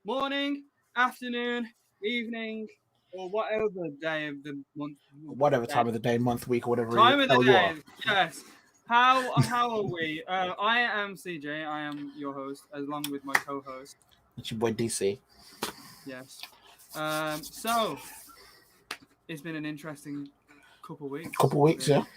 morning, afternoon, evening, or whatever day of the month, Whatever day, time of the day, month, week, or whatever time of the hell you are. day. Yes. How are we? I am CJ. I am your host, along with my co-host. It's your boy DC. Yes. So it's been an interesting couple weeks, Couple weeks, yeah. really.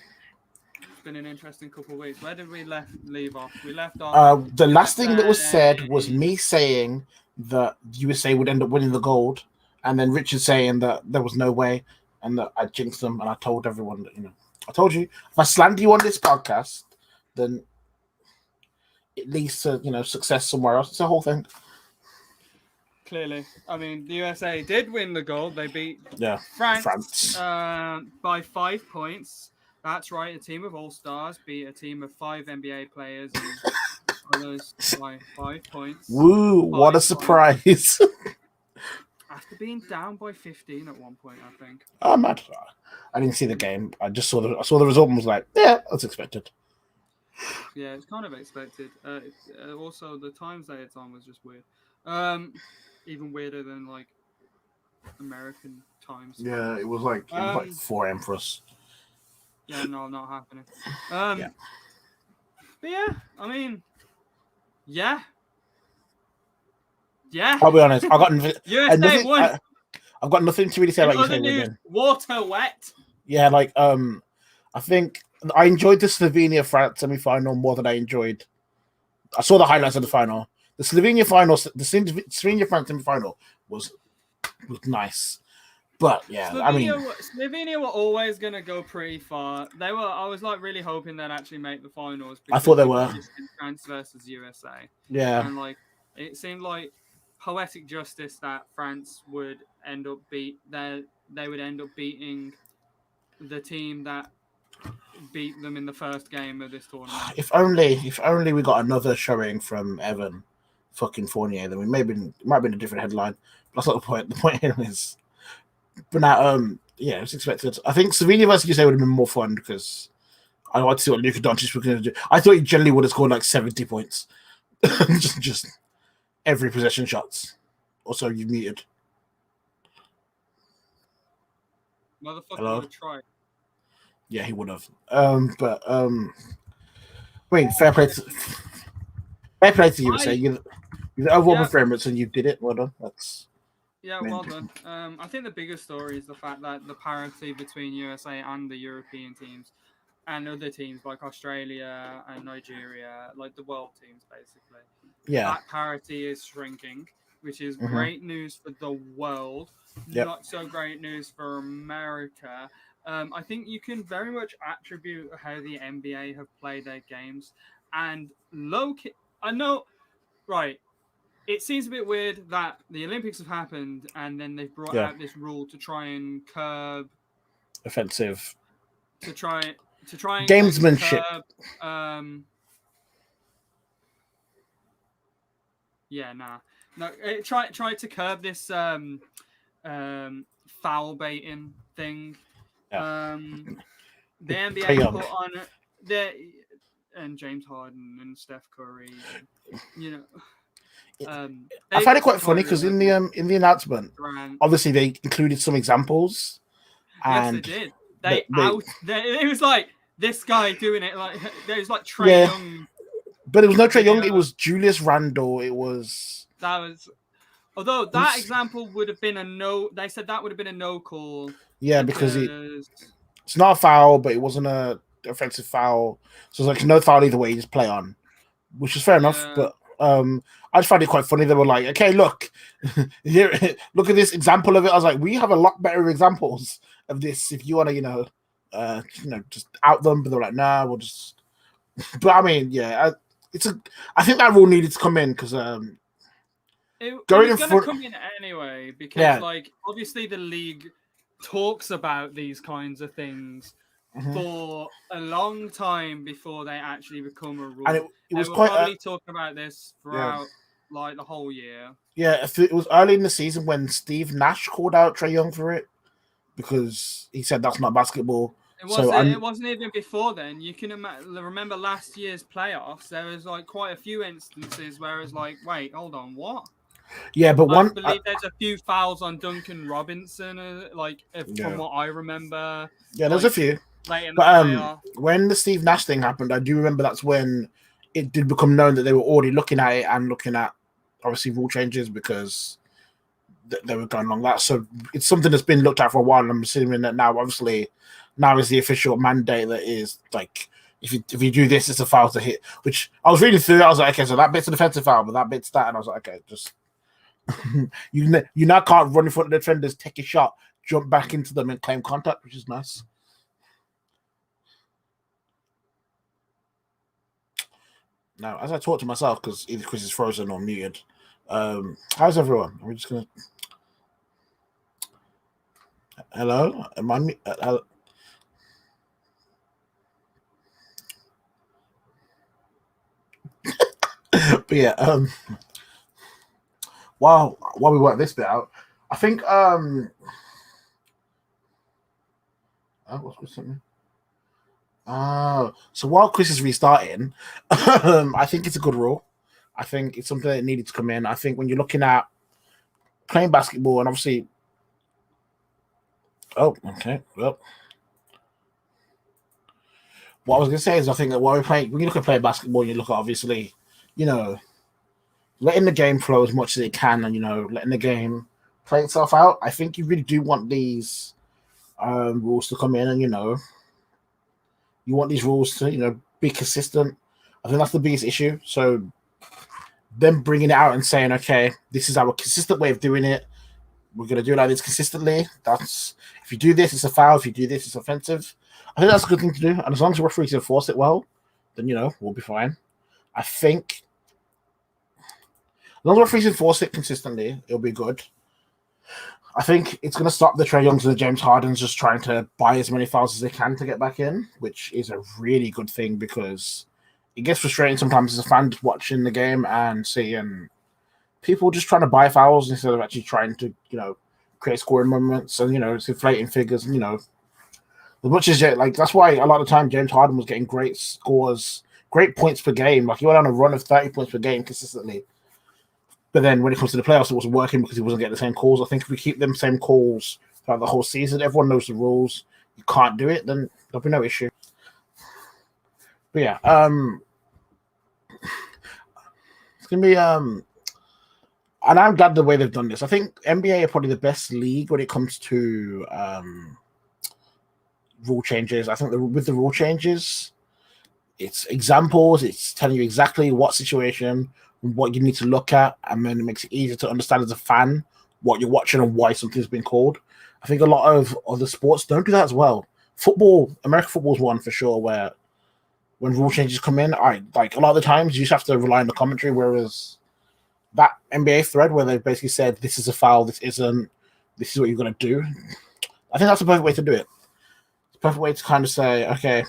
It's been an interesting couple weeks. Where did we leave off? We left off The with last thing that was said was a me saying that USA would end up winning the gold, and then Richard saying that there was no way, and that I jinxed them, and I told everyone that I told you if I slander you on this podcast, then it leads to success somewhere else. It's a whole thing. Clearly. I mean, the USA did win the gold. They beat Yeah, France France. by 5 points. That's right. A team of all stars beat a team of five NBA players and others by 5 points. Woo! What a 5 points. surprise! After being down by 15 at one point, I think. I'm mad. I didn't see the game. I just saw the result and was like, yeah, that's expected. Yeah, it's kind of expected. Also, the times that it's on was just weird. Even weirder than like American times. Yeah, it was like 4 a.m. for us. Yeah, no, not happening. Yeah. But yeah, I mean, yeah. I'll be honest. USA won. I've got nothing to really say In about other USA news, winning. water wet. Yeah, I think I enjoyed the Slovenia France semi-final more than I enjoyed. I saw the highlights of the final. The Slovenia France semi-final was nice, but yeah, Slovenia were always gonna go pretty far. I was like really hoping they'd actually make the finals. I thought they it was were. just France versus USA. Yeah, And like it seemed like poetic justice that France would end up they would end up beating the team that beat them in the first game of this tournament. If only we got another showing from Evan fucking Fournier, then it might have been a different headline. But that's not the point. The point here is, but now, yeah, it's expected. I think Slovenia versus USA would have been more fun because I wanted to see what Luka Doncic was going to do. I thought he generally would have scored like 70 points, just every possession shots. Also, you muted. Motherfucker would have tried. Yeah, he would have. Wait, fair play to you. Say you're the overall performance and you did it. Well done. Well done. I think the biggest story is the fact that the parity between USA and the European teams and other teams like Australia and Nigeria, like the world teams, basically. Yeah. That parity is shrinking, which is great news for the world. Yep. Not so great news for America. I think you can very much attribute how the NBA have played their games. And I know, right, it seems a bit weird that the Olympics have happened and then they've brought out this rule to try and curb offensive. To try and gamesmanship. No. Try to curb this foul baiting thing. Yeah. The NBA put on and James Harden and Steph Curry, I find it quite funny because in the announcement, obviously they included some examples. Yes, they did. It was like this guy doing it. Like there was like Trae Young, but it was no Trae Young. It was Julius Randle. Although that example would have been a no. They said that would have been a no call. Yeah, because it's not a foul, but it wasn't a offensive foul. So it's like no foul either way. You just play on, which is fair enough. But I just find it quite funny. They were like, "Okay, look, here, look at this example of it." I was like, "We have a lot better examples of this. If you want to, just out them." But they're like, "Nah, we'll just." But I mean, yeah, I think that rule needed to come in because it was going to come in anyway because, like, obviously the league talks about these kinds of things for a long time before they actually become a rule. And it was probably talking about this throughout like the whole year. Yeah, it was early in the season when Steve Nash called out Trae Young for it because he said that's not basketball. It wasn't even before then. You can remember last year's playoffs. There was like quite a few instances where it's like, wait, hold on, what? Yeah, but I one, believe there's a few fouls on Duncan Robinson, from yeah, what I remember, yeah, there's a like few. late in the But playoff. when the Steve Nash thing happened, I do remember that's when it did become known that they were already looking at it and looking at obviously rule changes because they were going along that. So it's something that's been looked at for a while. And I'm assuming that now, obviously, now is the official mandate that is like if you do this, it's a foul to hit. Which I was reading through, I was like, okay, so that bit's a defensive foul, but that bit's that, and I was like, okay, just you now can't run in front of the defenders, take a shot, jump back into them, and claim contact, which is nice. Now, as I talk to myself, because either Chris is frozen or muted, how's everyone? We're just gonna. Hello, am I? But yeah, while we work this bit out, I think what's something? So while Chris is restarting, I think it's a good rule. I think it's something that needed to come in. I think when you're looking at playing basketball, and obviously, oh, okay, well, what I was gonna say is I think that when you look at playing basketball, you look at obviously, you know, letting the game flow as much as it can, and letting the game play itself out. I think you really do want these rules to come in, and you want these rules to be consistent. I think that's the biggest issue. So them bringing it out and saying, okay, this is our consistent way of doing it. We're going to do it like this consistently. That's if you do this, it's a foul. If you do this, it's offensive. I think that's a good thing to do. And as long as the referees enforce it well, then we'll be fine. I think as long as the referees enforce it consistently, it'll be good. I think it's going to stop the Trae Youngs and the James Hardens just trying to buy as many fouls as they can to get back in, which is a really good thing because it gets frustrating sometimes as a fan watching the game and seeing people just trying to buy fouls instead of actually trying to, create scoring moments and, it's inflating figures. And, as much as that's why a lot of the time James Harden was getting great scores, great points per game. Like he went on a run of 30 points per game consistently. But then when it comes to the playoffs, it wasn't working because he wasn't getting the same calls. I think if we keep them same calls throughout the whole season, everyone knows the rules. You can't do it, then there'll be no issue. But yeah, it's gonna be and I'm glad the way they've done this. I think NBA are probably the best league when it comes to rule changes. I think with the rule changes, it's examples. It's telling you exactly what situation, what you need to look at, and then it makes it easier to understand as a fan what you're watching and why something's been called. I think a lot of other sports don't do that as well. American football is one for sure where when rule changes come in, a lot of the times you just have to rely on the commentary, whereas that NBA thread where they basically said this is a foul, this isn't, this is what you're going to do. I think that's the perfect way to do it. It's a perfect way to kind of say, okay,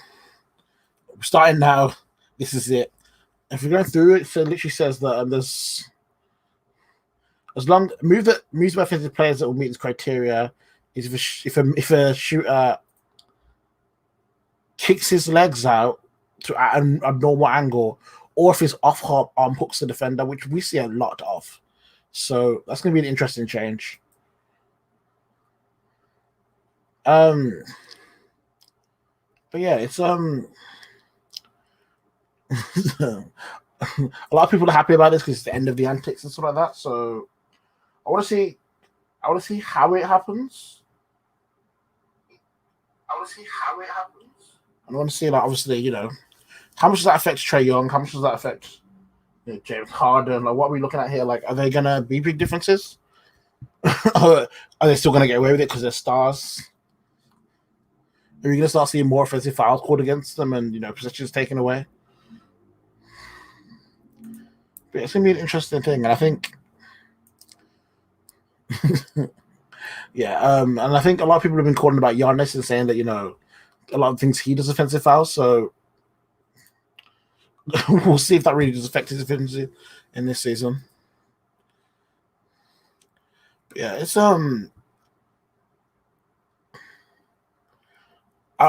we're starting now, this is it. If you're going through it, so it literally says that there's moves by offensive players that will meet this criteria is if a shooter kicks his legs out to an abnormal angle, or if his off arm hooks the defender, which we see a lot of. So that's going to be an interesting change. But yeah, it's a lot of people are happy about this because it's the end of the antics and stuff like that. So I want to see how it happens. I want to see, obviously, how much does that affect Trae Young? How much does that affect James Harden? Like, what are we looking at here? Like, are they gonna be big differences? Are they still gonna get away with it because they're stars? Are we gonna start seeing more offensive fouls called against them and possessions taken away? But it's gonna be an interesting thing, and I think, yeah, and I think a lot of people have been calling about Giannis and saying that a lot of things he does offensive fouls. So we'll see if that really does affect his efficiency in this season. But yeah, it's I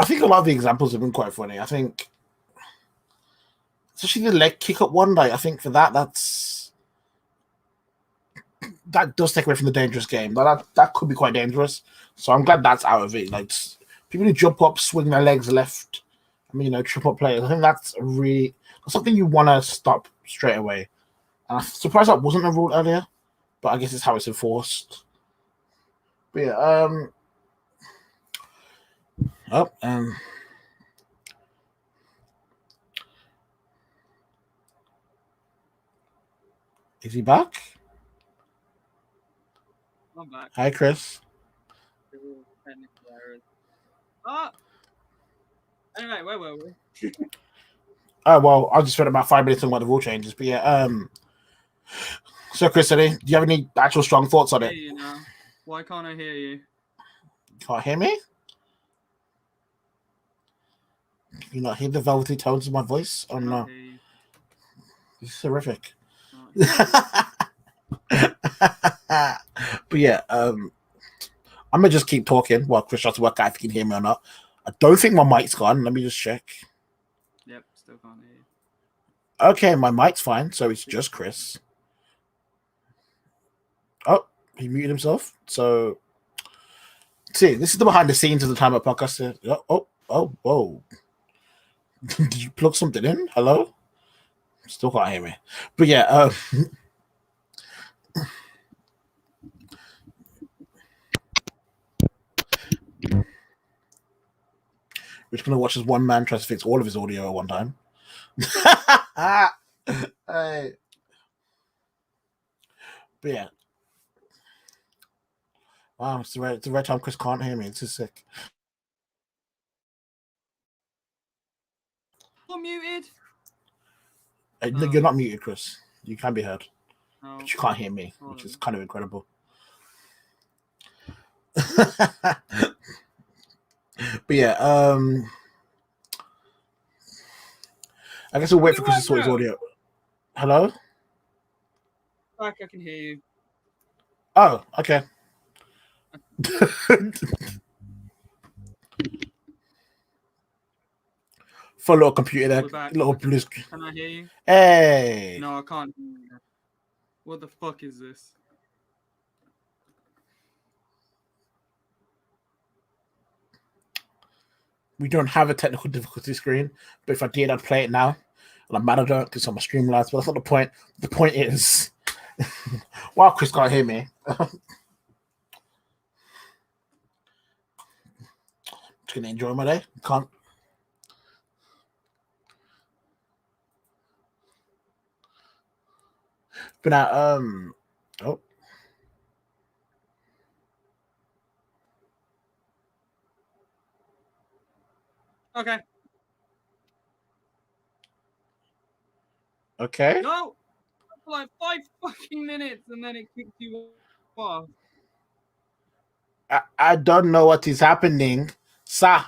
think a lot of the examples have been quite funny. I think, especially the leg kick up one, I think for that's that does take away from the dangerous game. That could be quite dangerous. So I'm glad that's out of it. Like people who jump up, swing their legs left. I mean, triple players. I think that's something you want to stop straight away. And I'm surprised that wasn't a rule earlier, but I guess it's how it's enforced. But yeah, is he back? I'm back. Hi, Chris. Anyway, where were we? Well, I just spent about 5 minutes on what the rule changes, but yeah, so Chris, do you have any actual strong thoughts on it? You know, why can't I hear you? Can't hear me? Can you not hear the velvety tones of my voice? Oh no, this is horrific. But yeah, I'm gonna just keep talking while Chris tries to work out if he can hear me or not. I don't think my mic's gone. Let me just check. Yep, still can't hear you. Okay, my mic's fine, so it's just Chris. Oh, he muted himself. So, see, this is the behind the scenes of the TimeOut podcast. Whoa. Did you plug something in? Hello? Still can't hear me. But yeah, we're just going to watch as one man tries to fix all of his audio at one time. Hey. But yeah. Wow, it's the right time Chris can't hear me. This is sick. You're muted. No, you're not muted, Chris. You can be heard. Oh. But you can't hear me, which is kind of incredible. But yeah, I guess we'll wait for Chris to sort his audio. Hello? Back, I can hear you. Oh, okay. For a little computer there, little blue screen. Can I hear you? Hey. No, I can't hear you. What the fuck is this? We don't have a technical difficulty screen, but if I did, I'd play it now. And I'm mad I don't because I'm a Streamlabs, but that's not the point. The point is, wow, Chris can't hear me. Just gonna enjoy my day. Can't. But now, oh. Okay. Okay. No! For like 5 fucking minutes and then it kicks you off. I don't know what is happening, sir.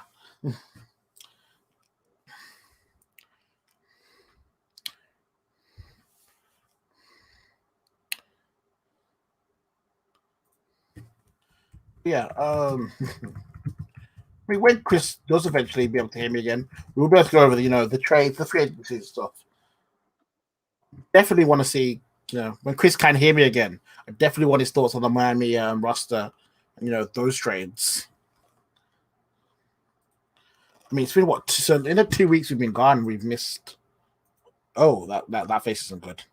Yeah, I mean, when Chris does eventually be able to hear me again, we'll be able to go over the trades, the free agency stuff. Definitely want to see, when Chris can hear me again. I definitely want his thoughts on the Miami roster, those trades. I mean, it's been what? So in the 2 weeks we've been gone, we've missed. Oh, that face isn't good.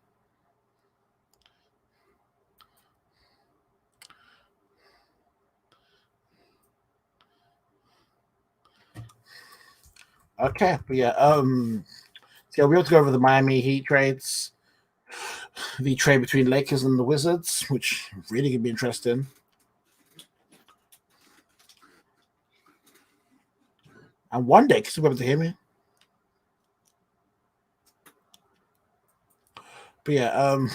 Okay, but yeah, so yeah, we'll go over the Miami Heat trades, the trade between Lakers and the Wizards, which really could be interesting. And one day, because you'll be able to hear me. But yeah,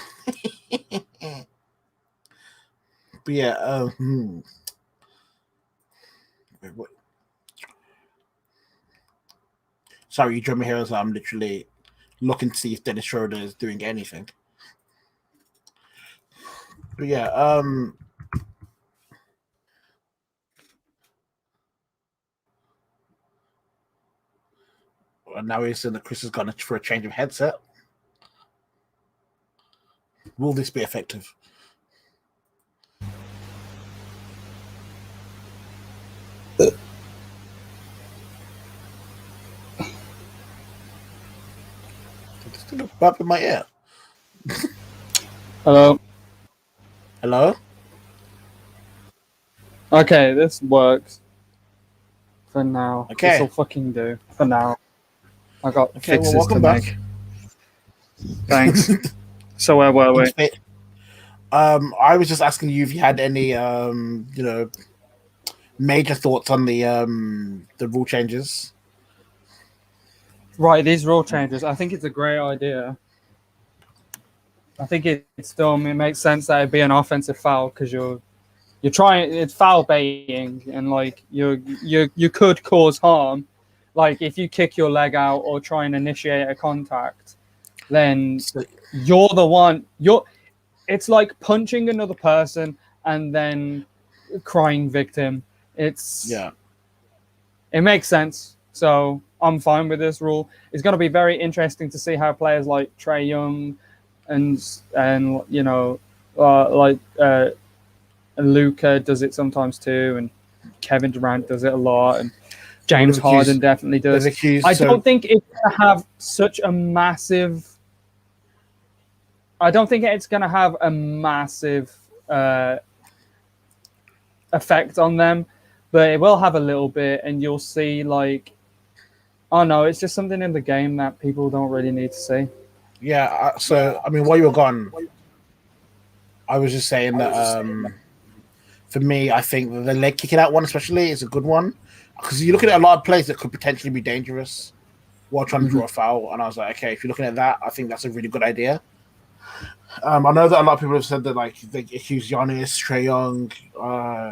but yeah, Wait. Sorry, you drew me here as I'm literally looking to see if Dennis Schroeder is doing anything. But yeah, and now he's saying that Chris has gone for a change of headset. Will this be effective? burp in my ear. Hello. Hello? Okay, this works. For now. Okay. This'll fucking do. For now. I got fixes welcome to back. make. Thanks. So where were we? I was just asking you if you had any major thoughts on the rule changes. Right, these rule changes. I think it's a great idea. I think it makes sense that it'd be an offensive foul because you're trying. It's foul baiting, and like you could cause harm. Like if you kick your leg out or try and initiate a contact, then you're the one. It's like punching another person and then crying victim. It makes sense. So I'm fine with this rule. It's going to be very interesting to see how players like Trae Young and Luka does it sometimes too, and Kevin Durant does it a lot, and James Harden definitely does. I don't think it's going to have such a massive. I don't think it's going to have a massive effect on them, but it will have a little bit, and you'll see like, oh no, it's just something in the game that people don't really need to see. Yeah. So I mean, while you were gone, I was just saying that for me, I think the leg kicking out one especially is a good one because you're looking at a lot of plays that could potentially be dangerous while trying to draw a foul, and I was like, okay, if you're looking at that, I think that's a really good idea. I know that a lot of people have said that like they accuse Giannis, Trae Young,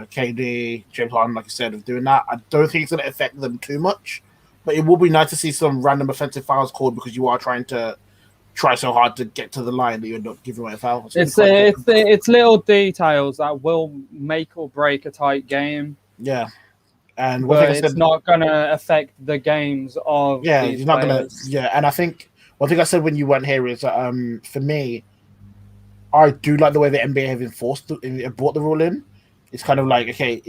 KD, James Harden, like you said, of doing that. I don't think it's going to affect them too much, but it will be nice to see some random offensive fouls called because you are trying so hard to get to the line that you end up giving away a foul. It's little details that will make or break a tight game. Yeah, and but it's not going to affect the games of these you're not players. Gonna. Yeah, and I think one thing I said when you weren't here is that for me, I do like the way the NBA have brought the rule in. It's kind of like, okay,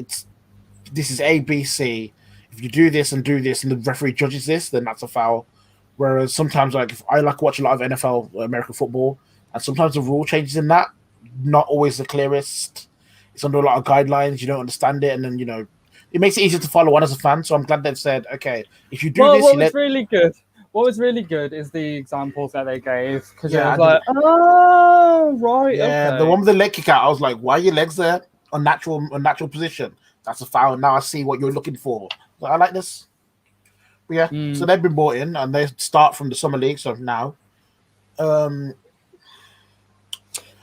this is A, B, C. If you do this and the referee judges this, then that's a foul. Whereas sometimes, like, if I watch a lot of NFL, American football, and sometimes the rule changes in that, not always the clearest. It's under a lot of guidelines. You don't understand it, and then it makes it easier to follow on as a fan. So I'm glad they've said, okay, if you do this, what was really good is the examples that they gave because it was like, oh right, yeah, okay. The one with the leg kick out, I was like, why are your legs there? Unnatural position. That's a foul. Now I see what you're looking for. So I like this. But yeah, so they've been brought in and they start from the summer league. So now,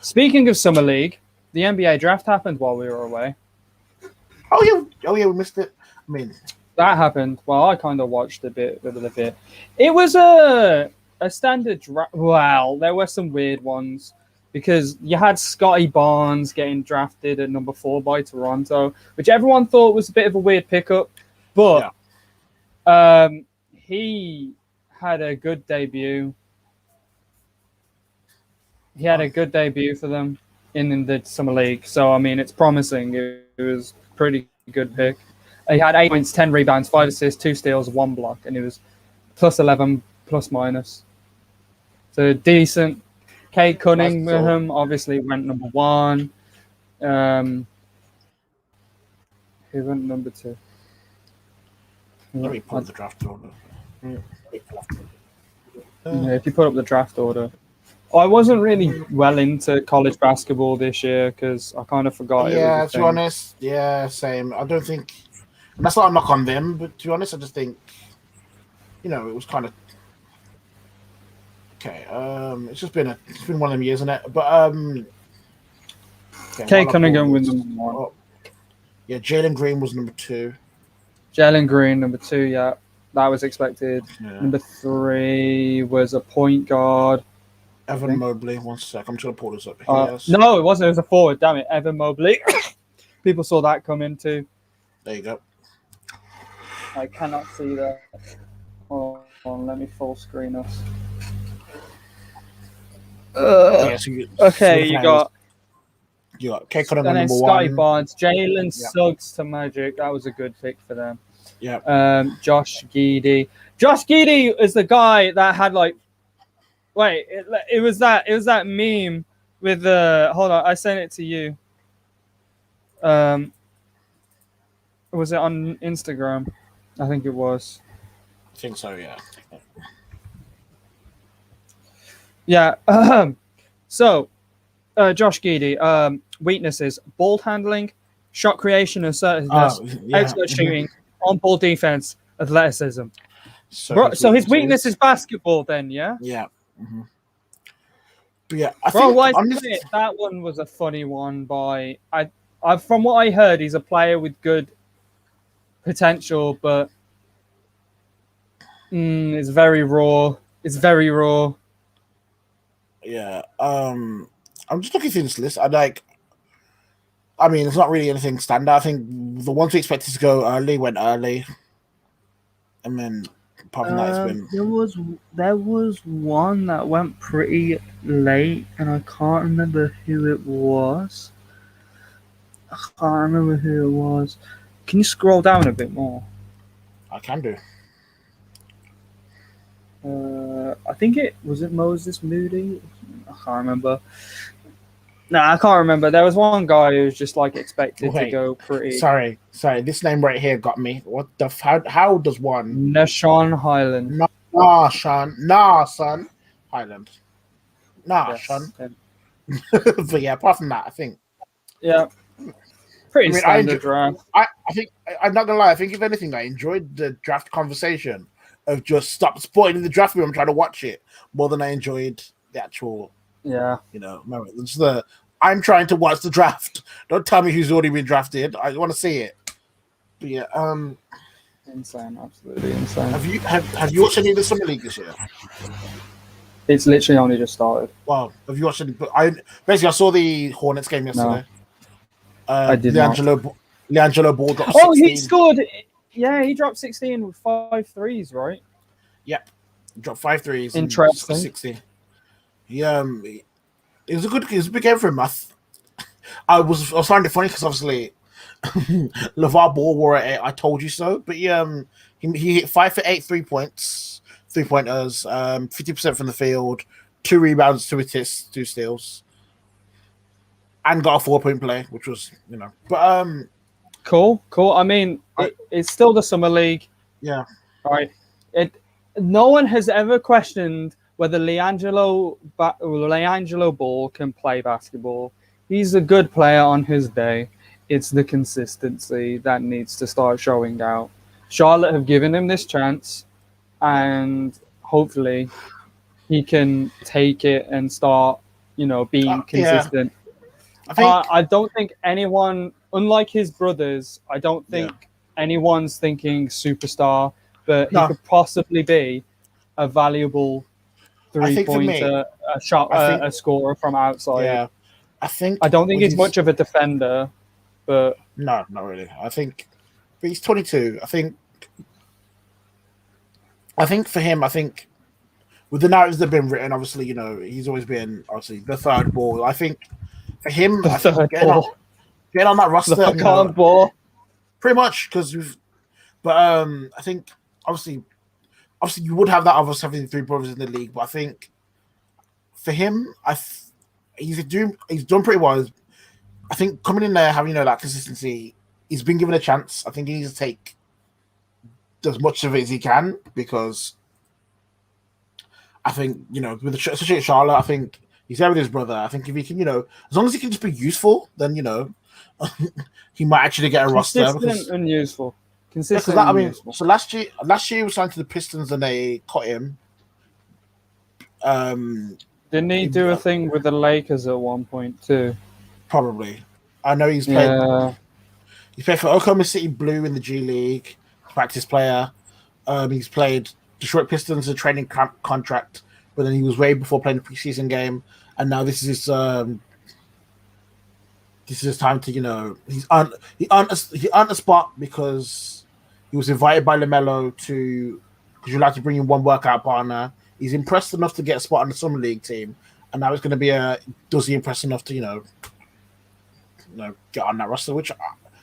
speaking of summer league, the NBA draft happened while we were away. Oh yeah, we missed it. I mean, that happened. Well, I kind of watched a bit of it. It was a standard draft. Well, there were some weird ones because you had Scotty Barnes getting drafted at number 4 by Toronto, which everyone thought was a bit of a weird pickup, but he had a good debut. He had a good debut for them in the summer league, so I mean it's promising. It was a pretty good pick. He had 8 points, 10 rebounds, 5 assists, 2 steals, 1 block, and it was plus 11, plus minus. So decent. Kate Cunningham obviously went number 1. Who went number 2? Let me put up the draft order. If you put up the draft order. I wasn't really well into college basketball this year because I kind of forgot. Yeah, to be honest, same. I don't think that's not a knock on them, but to be honest, I just think it was kind of okay. It's been one of them years, isn't it? But Kate Cunningham was number 1. Oh, yeah, Jalen Green was number 2. Jalen Green number 2. Yeah, that was expected. Yeah. Number 3 was a point guard. Evan Mobley. One sec. I'm trying to pull this up. No, it wasn't. It was a forward. Damn it, Evan Mobley. People saw that come in too. There you go. I cannot see that. Hold on, let me full screen us. Okay, you got Kate Cunningham number 1. Scotty Barnes, Jalen Suggs to Magic. That was a good pick for them. Yeah. Josh Giddey. Josh Giddey is the guy that had like Wait, it was that meme with the. Hold on, I sent it to you. Was it on Instagram? I think it was. I think so. Yeah. Yeah. So, Josh Geedy, weaknesses: ball handling, shot creation, assertiveness, Yeah. outlet shooting, on-ball defense, athleticism. So Bro, his so his weakness weaknesses. is basketball, then, yeah. Yeah. Mm-hmm. But yeah, I Bro, think why is on this. it? That one was a funny one. From what I heard, he's a player with good potential, but it's very raw. It's very raw. Yeah. I'm just looking through this list. I mean, it's not really anything standard. I think the ones we expected to go early went early, and then apart from that, it's been There was one that went pretty late, and I can't remember who it was. I can't remember who it was. Can you scroll down a bit more? I can do. I think it was it Moses Moody. I can't remember. No, I can't remember. There was one guy who was just like expected to Wait, go pretty. sorry. This name right here got me. What the? How does one? Nashon Highland. Nah, Sean. Nah, son. Highland. Nah, Yes. Sean. But yeah, apart from that, I think. Yeah. Pretty I mean, standard draft. I think I'm not gonna lie. I think if anything, I enjoyed the draft conversation of just stop spoiling the draft room. I'm trying to watch it more than I enjoyed the actual. Yeah. Moment. It's I'm trying to watch the draft. Don't tell me who's already been drafted. I want to see it. But yeah, Insane, absolutely insane. Have you watched any of the summer league this year? It's literally only just started. Wow, have you watched any? I saw the Hornets game yesterday. No, I did not. Leangelo Ball dropped 16. 16. He scored. Yeah, he dropped 16 with 5 threes, right? Yep, dropped 5 threes. Interesting. 60. It was a big game for him. I was finding it funny because obviously LeVar Ball wore it. I told you so, but he hit 5 for 8 3-pointers, 50% from the field, 2 rebounds, 2 assists, 2 steals, and got a 4-point play, which was but cool. I mean, it's still the summer league. Yeah. Right. No one has ever questioned whether Leangelo Ball can play basketball. He's a good player on his day. It's the consistency that needs to start showing out. Charlotte have given him this chance, and hopefully he can take it and start, being consistent. Yeah. I don't think anyone, unlike his brothers, I don't think anyone's thinking superstar, but he could possibly be a valuable 3-pointer, a scorer from outside. Yeah, I don't think he's much of a defender, but no, not really. But he's 22. I think for him, with the narratives that have been written, obviously, he's always been obviously the third ball. I think for him, getting on that roster, the ball, pretty much but I think obviously you would have that other 73 brothers in the league, but I think for him, he's done pretty well. I think coming in there, having that consistency, he's been given a chance. I think he needs to take as much of it as he can, because I think with especially at Charlotte, I think he's there with his brother. I think if he can, as long as he can just be useful, then he might actually get a roster. Consistent and useful. Consistent. Useful. So last year he was signed to the Pistons and they cut him. Didn't he do a thing with the Lakers at one point too? Probably. I know he's played. Yeah. He played for Oklahoma City Blue in the G League, practice player. He's played Detroit Pistons a training contract, but then he was way before playing the preseason game, and now this is his time to he earned a spot because he was invited by LaMelo because you're allowed to bring in one workout partner. He's impressed enough to get a spot on the summer league team, and now it's going to be does he impress enough to get on that roster, which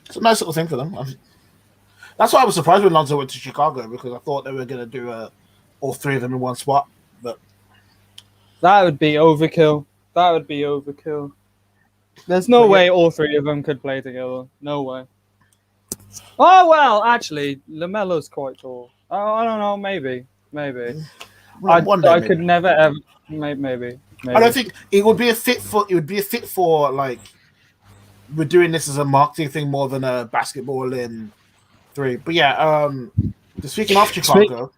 it's a nice little thing for them. That's why I was surprised when Lonzo went to Chicago, because I thought they were going to do all 3 of them in one spot. But That would be overkill. That would be overkill. There's no way all three of them could play together. No way. Oh well, actually, Lamelo's quite tall. Oh, I don't know. Maybe. One day, I maybe. could never ever. Maybe. I don't think it would be a fit for. It would be a fit for like we're doing this as a marketing thing more than a basketball in 3. But yeah, speaking of Chicago,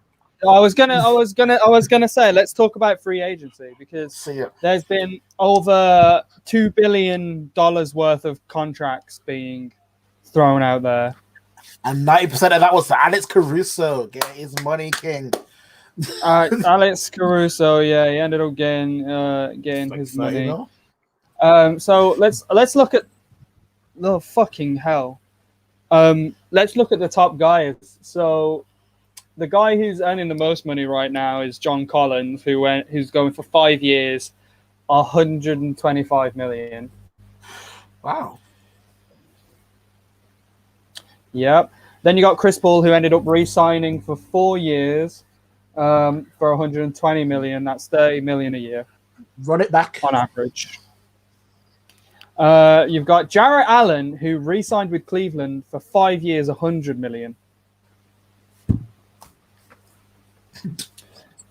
I was gonna say let's talk about free agency because there's been over $2 billion worth of contracts being thrown out there, and 90% of that was for Alex Caruso. Get his money, king. Alex Caruso, yeah, he ended up getting his money. You know? So let's look at the fucking hell. Let's look at the top guys. So the guy who's earning the most money right now is John Collins, who's going for 5 years, $125 million. Wow. Yep. Then you got Chris Paul, who ended up re-signing for 4 years, for $120 million. That's $30 million a year. Run it back on average. You've got Jarrett Allen, who re-signed with Cleveland for 5 years, $100 million.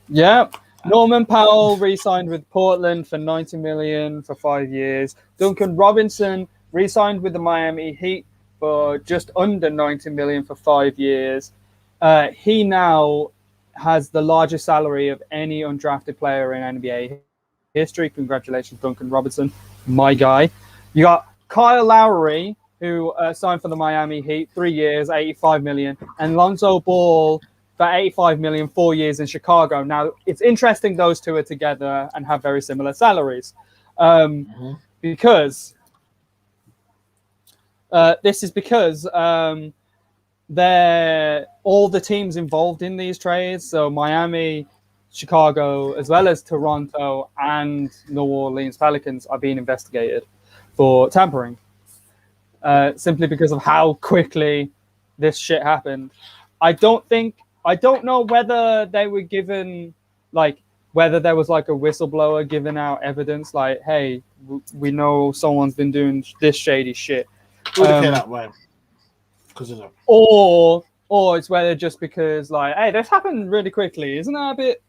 Yep. Norman Powell re-signed with Portland for $90 million for 5 years. Duncan Robinson re-signed with the Miami Heat for just under $90 million for 5 years. He now has the largest salary of any undrafted player in NBA history. Congratulations, Duncan Robinson, my guy. You got Kyle Lowry, who signed for the Miami Heat, 3 years, $85 million, and Lonzo Ball for $85 million, 4 years in Chicago. Now, it's interesting those two are together and have very similar salaries, because this is because they're all the teams involved in these trades. So Miami, Chicago, as well as Toronto and New Orleans Pelicans are being investigated for tampering, simply because of how quickly this shit happened. I don't know whether they were given, like, whether there was like a whistleblower giving out evidence, like, hey, we know someone's been doing this shady shit. Would appear that way. Or it's whether just because, like, hey, this happened really quickly. Isn't that a bit?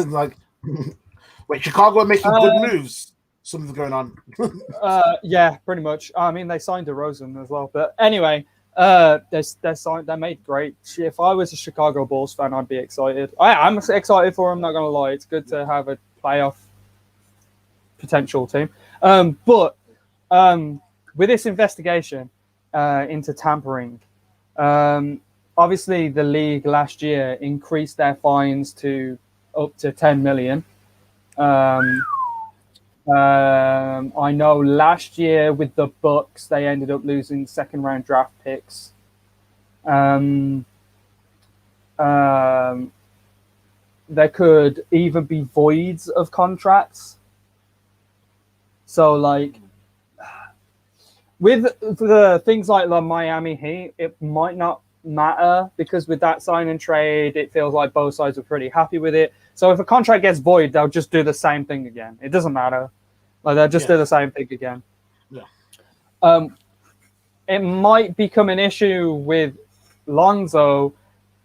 Like, wait, Chicago are making good moves. Something's going on. Yeah, pretty much. I mean, they signed DeRozan as well. But anyway, they made great shit. If I was a Chicago Bulls fan, I'd be excited. I'm excited for them, not going to lie. It's good to have a playoff potential team. But with this investigation into tampering, obviously the league last year increased their fines to up to $10 million. I know last year with the Bucks, they ended up losing second-round draft picks. There could even be voids of contracts. So, like, with the things like the Miami Heat, it might not matter because with that sign and trade, it feels like both sides are pretty happy with it. So if a contract gets void, they'll just do the same thing again. It doesn't matter. Like, they'll just do the same thing again. Yeah. It might become an issue with Lonzo.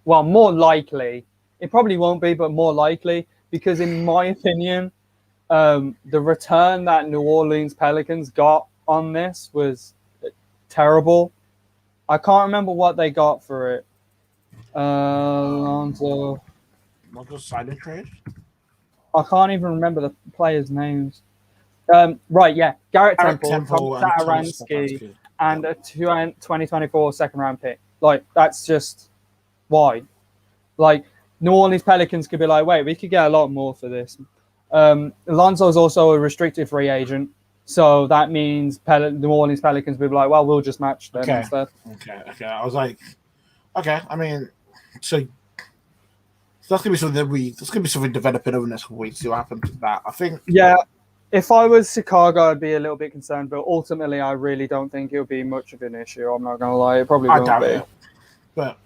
Well, more likely. It probably won't be, but more likely. Because in my opinion, the return that New Orleans Pelicans got on this was terrible. I can't remember what they got for it. Lonzo. What was sign and trade? I can't even remember the players' names. Right, yeah. Garrett Temple, Tom Satoransky, and a 2024 second-round pick. Like, that's just why. Like, New Orleans Pelicans could be like, wait, we could get a lot more for this. Lonzo's also a restricted free agent. So that means New Orleans Pelicans will be like, well, we'll just match them instead. Okay. I was like, okay. I mean, so that's gonna be something developing over the next week. See what happens with that. I think. Yeah, if I was Chicago, I'd be a little bit concerned, but ultimately, I really don't think it'll be much of an issue. I'm not gonna lie, it probably won't be. But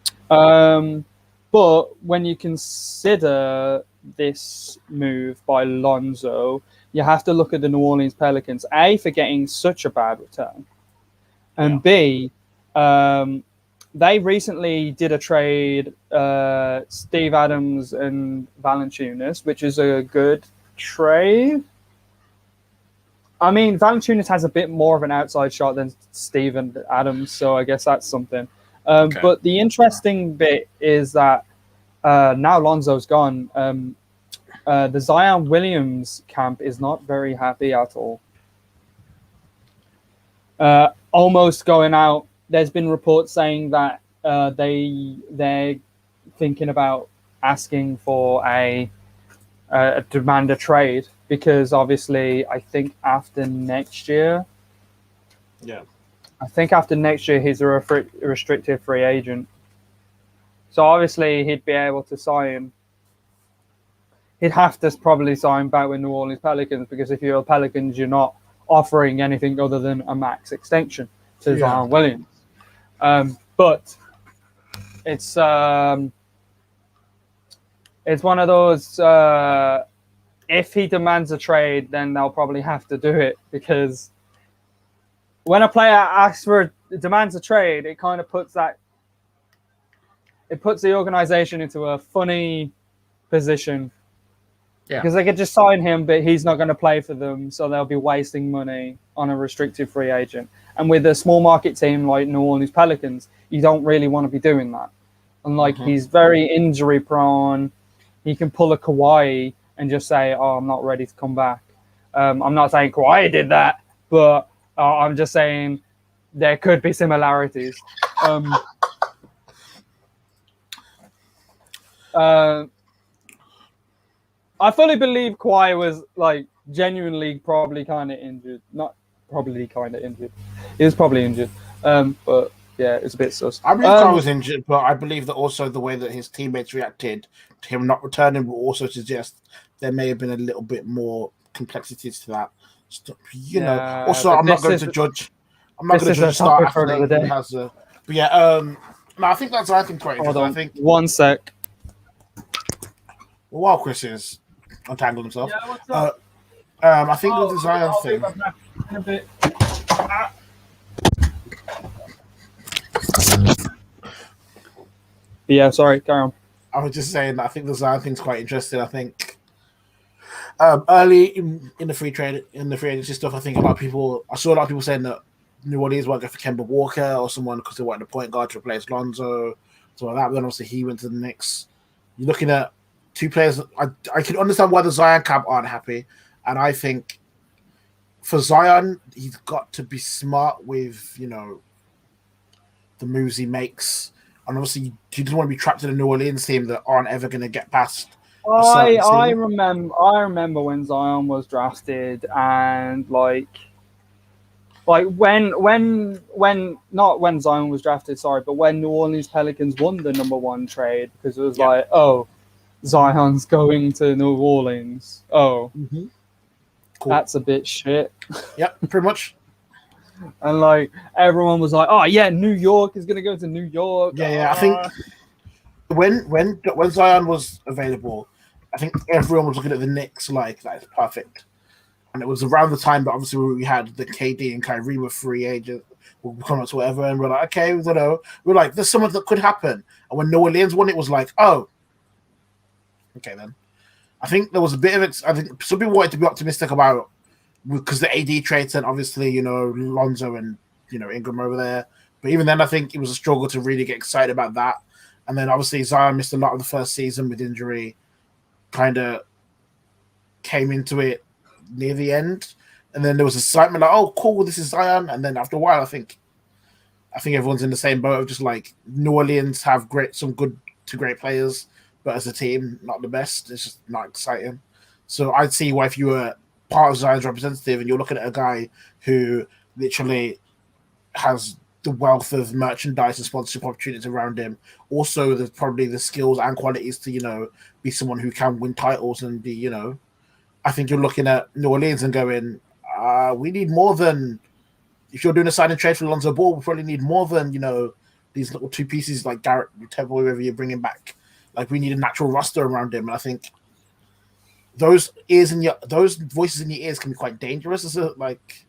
But when you consider this move by Lonzo, you have to look at the New Orleans Pelicans, A, for getting such a bad return, and B, they recently did a trade, Steve Adams and Valanciunas, which is a good trade. I mean, Valanciunas has a bit more of an outside shot than Steven Adams, so I guess that's something. But the interesting bit is that now Lonzo's gone. The Zion Williams camp is not very happy at all. Almost going out. There's been reports saying that they're thinking about asking for a demand a trade, because obviously I think after next year he's a restricted free agent, so obviously he'd be able to sign. He'd have to probably sign back with New Orleans Pelicans, because if you're a Pelicans, you're not offering anything other than a max extension to Zion Williams. But it's one of those, if he demands a trade, then they'll probably have to do it, because when a player demands a trade, it kind of puts the organization into a funny position. Because they could just sign him, but he's not going to play for them, so they'll be wasting money on a restricted free agent. And with a small market team like New Orleans Pelicans, you don't really want to be doing that. And he's very injury prone. He can pull a Kawhi and just say, "Oh, I'm not ready to come back." I'm not saying Kawhi did that, but I'm just saying there could be similarities. I fully believe Kawhi was genuinely probably kind of injured. Not probably kind of injured. He was probably injured. But yeah, it's a bit sus. I believe Kawhi was injured, but I believe that also the way that his teammates reacted to him not returning will also suggest there may have been a little bit more complexities to that. Also, I'm not going to judge. I'm not going to judge start after he has a. But yeah, no, I think that's I think quite interesting. I think 1 sec. Well, while Chris is untangled himself, what's up? I think the Zion thing. In a bit. Yeah, sorry, carry on. I was just saying that I think the Zion thing's quite interesting. I think early in the free agency stuff, I saw a lot of people saying that New Orleans won't go for Kemba Walker or someone because they wanted a point guard to replace Lonzo, so like that. But then obviously he went to the Knicks. You're looking at two players. I can understand why the Zion camp aren't happy, and I think for Zion, he's got to be smart with the moves he makes, and obviously he doesn't want to be trapped in a New Orleans team that aren't ever going to get past. I remember when Zion was drafted, and when not when Zion was drafted, sorry, but when New Orleans Pelicans won the #1 trade, because it was Zion's going to New Orleans. Cool. That's a bit shit. Yep, pretty much. And everyone was like, "Oh yeah, New York is gonna go to New York." Yeah. I think when Zion was available, I think everyone was looking at the Knicks like that's perfect. And it was around the time that obviously we had the KD and Kyrie were free agent, will come up to whatever, and we're like, okay, we're like, there's something that could happen. And when New Orleans won, it was like, oh, okay then. I think there was a bit of it. I think some people wanted to be optimistic about because the AD trade sent obviously Lonzo and Ingram over there, but even then I think it was a struggle to really get excited about that. And then obviously Zion missed a lot of the first season with injury, kind of came into it near the end, and then there was excitement like, oh cool, this is Zion. And then after a while I think everyone's in the same boat of just like New Orleans have some good to great players, but as a team not the best. It's just not exciting. So I'd see why if you were part of Zion's representative and you're looking at a guy who literally has the wealth of merchandise and sponsorship opportunities around him, also there's probably the skills and qualities to be someone who can win titles and be I think you're looking at New Orleans and going, we need more than, if you're doing a sign and trade for Lonzo Ball, we probably need more than, these little two pieces like Garrett, Temple, whoever you're bringing back. Like we need a natural roster around him, and I think those voices in your ears can be quite dangerous. As a, like,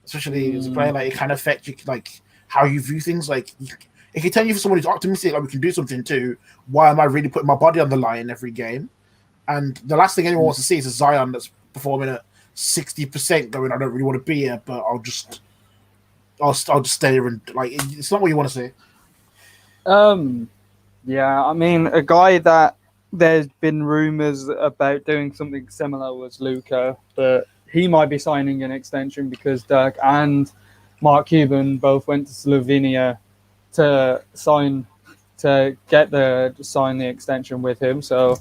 especially as a player, like it can affect you, like how you view things. Like it can tell you for someone who's optimistic, like we can do something too. Why am I really putting my body on the line every game? And the last thing anyone wants to see is a Zion that's performing at 60%, going, I don't really want to be here, but I'll just stay here, and like it's not what you want to see. Yeah, I mean, a guy that there's been rumors about doing something similar was Luca, but he might be signing an extension because Dirk and Mark Cuban both went to Slovenia to sign the extension with him. So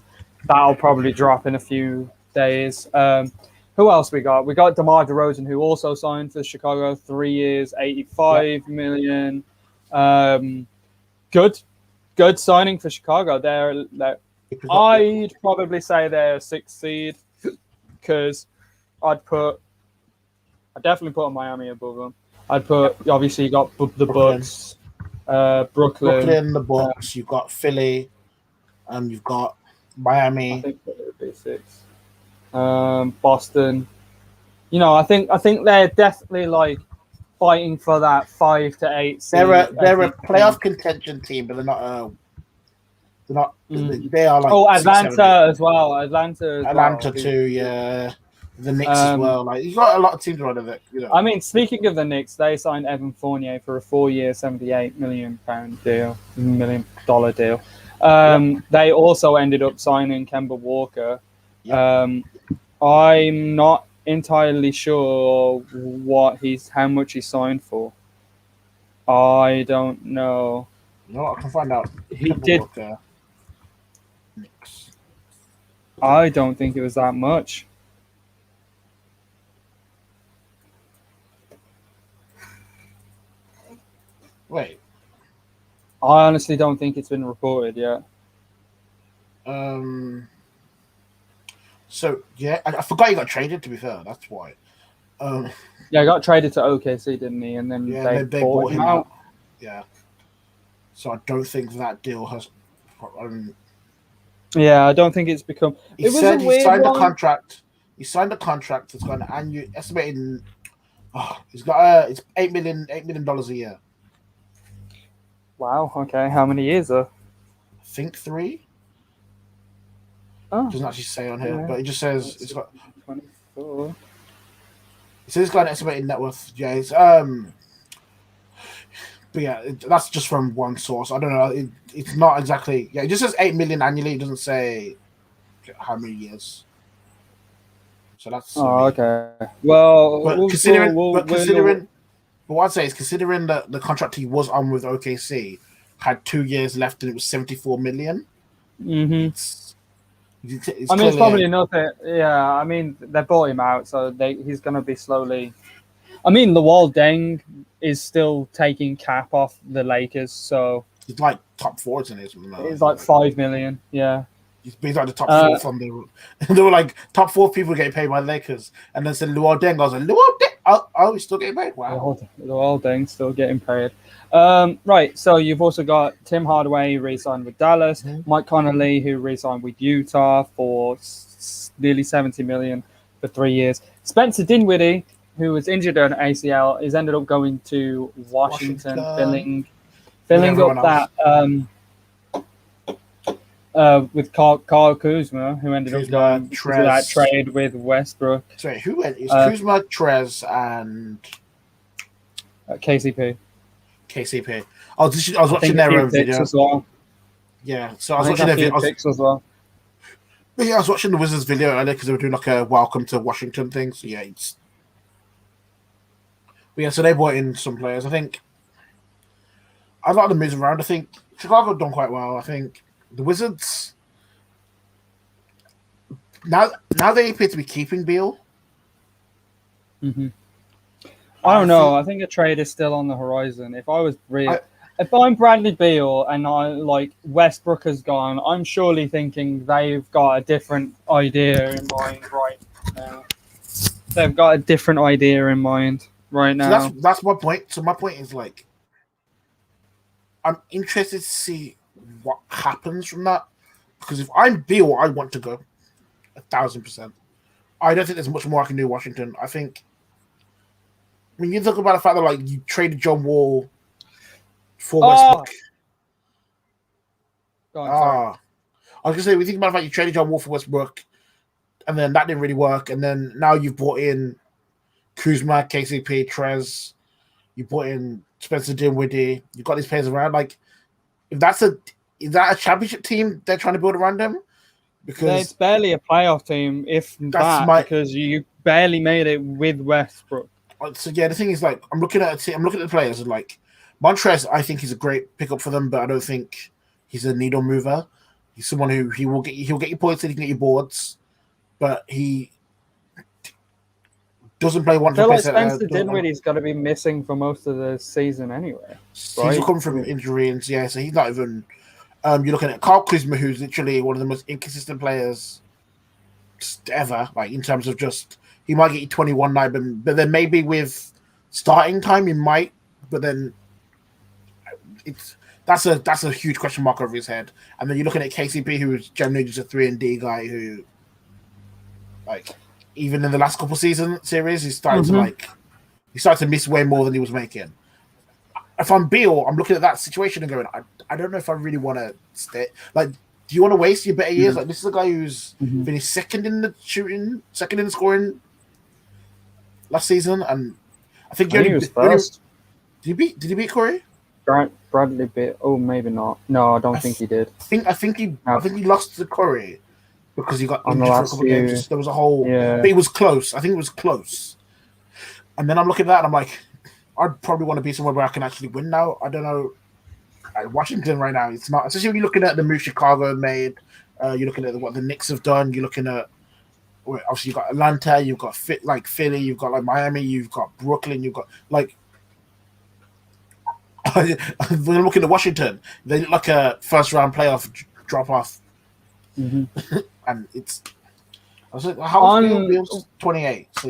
that'll probably drop in a few days. Who else we got? We got DeMar DeRozan, who also signed for Chicago, 3 years, $85 million. Good signing for Chicago. I'd probably say they're a 6th seed because I'd definitely put Miami above them. I'd put, obviously, you got the Bucks, Brooklyn, the Bucks. You've got Philly, and you've got Miami. I think it would be 6. Boston. You know, I think they're definitely like fighting for that 5 to 8 seed. They're a playoff contention team, but they're not. They are like Atlanta 6, 7, as well. Atlanta too. Yeah, the Knicks as well. Like you've got a lot of teams around it. You know. I mean, speaking of the Knicks, they signed Evan Fournier for a 4-year, $78 million deal. They also ended up signing Kemba Walker. Yep. I'm not entirely sure how much he signed for. I don't know. No, I can find out. He did. I don't think it was that much. Wait. I honestly don't think it's been reported yet. So yeah, I forgot he got traded. To be fair, that's why. Yeah, he got traded to OKC, didn't he? And then they bought him out. Yeah. So I don't think that deal has. Yeah, I don't think it's become. He said he signed a contract. He signed a contract that's got an annual estimated. He's got it's $8 million a year. Wow. Okay. How many years though? I think 3. Oh. It doesn't actually say on here, but it just says it's got 24. It says it's got an estimated net worth. Yeah, it's but yeah, that's just from one source. I don't know. It's not exactly. Yeah, it just says $8 million annually. It doesn't say how many years. So that's. Okay. Well, but what I'd say is considering the contract he was on with OKC had 2 years left and it was $74 million. It's probably nothing. Yeah, I mean, they bought him out, so he's going to be slowly. I mean, Luol Deng is still taking cap off the Lakers, so he's like top 4 in his. He's like $5 million. Yeah, he's like the top 4 from the. They were like top 4 people getting paid by the Lakers, and then said Luol Deng. I was like, Luol Deng. Oh, he's still getting paid. Wow, Luol Deng still getting paid. Right, so you've also got Tim Hardaway, who re-signed with Dallas, Mike Conley, who re-signed with Utah for nearly $70 million for 3 years. Spencer Dinwiddie, who was injured on ACL, is ended up going to Washington. filling up that with Kyle Kuzma, who ended up going to that trade with Westbrook. Sorry, who went? It's Kuzma, Trez, and KCP. I was watching their video as well. Yeah, so I was watching their video as well. But yeah, I was watching the Wizards video earlier because they were doing like a welcome to Washington thing. So yeah, so they brought in some players. I think I like the moves around. I think Chicago have done quite well. I think the Wizards now they appear to be keeping Beal. I don't know. I think a trade is still on the horizon. If I'm Bradley Beal and I like Westbrook has gone, I'm surely thinking they've got a different idea in mind right now. They've got a different idea in mind right now. So that's my point. So my point is like, I'm interested to see what happens from that. Because if I'm Beal, I want to go 1,000%. I don't think there's much more I can do in Washington. I think when you talk about the fact that like you traded John Wall for Westbrook. I was gonna say we think about the fact you traded John Wall for Westbrook, and then that didn't really work, and then now you've brought in Kuzma, KCP, Trez, you brought in Spencer Dinwiddie, you've got these players around. Like, is that a championship team they're trying to build around them? Because it's barely a playoff team, if that, because you barely made it with Westbrook. So yeah, the thing is, like, I'm looking at the players, and like Montrezl, I think he's a great pickup for them, but I don't think he's a needle mover. He's someone who he'll get you points and he can get you boards, but he doesn't play one. I feel like Spencer Dinwiddie's got to be missing for most of the season anyway. Right? He's come from injury, and so he's not even. You're looking at Kyle Kuzma, who's literally one of the most inconsistent players ever. Like in terms of just, he might get you 21 night, but then maybe with starting time he might. But then that's a huge question mark over his head. And then you're looking at KCP, who is generally just a 3-and-D guy who, like, even in the last couple series, he's starting to miss way more than he was making. If I'm Beal, I'm looking at that situation and going, I don't know if I really want to stay. Like, do you want to waste your better years? Like, this is a guy who's finished second in the shooting, second in the scoring last season, and I think he was first. Did he beat Curry? Bradley beat. Oh, maybe not. No, I don't think he did. I think he lost to Curry because he got injured for a couple of games. There was a whole, but it was close. I think it was close. And then I'm looking at that and I'm like, I'd probably want to be somewhere where I can actually win now. I don't know. Washington right now, it's not. Especially when you're looking at the move Chicago made. You're looking at what the Knicks have done. You're looking at, obviously you've got Atlanta, you've got Philly, you've got like Miami, you've got Brooklyn, you've got like. When I'm looking at Washington, they look like a first round playoff drop off, and it's. I was like, how Bill's 28? So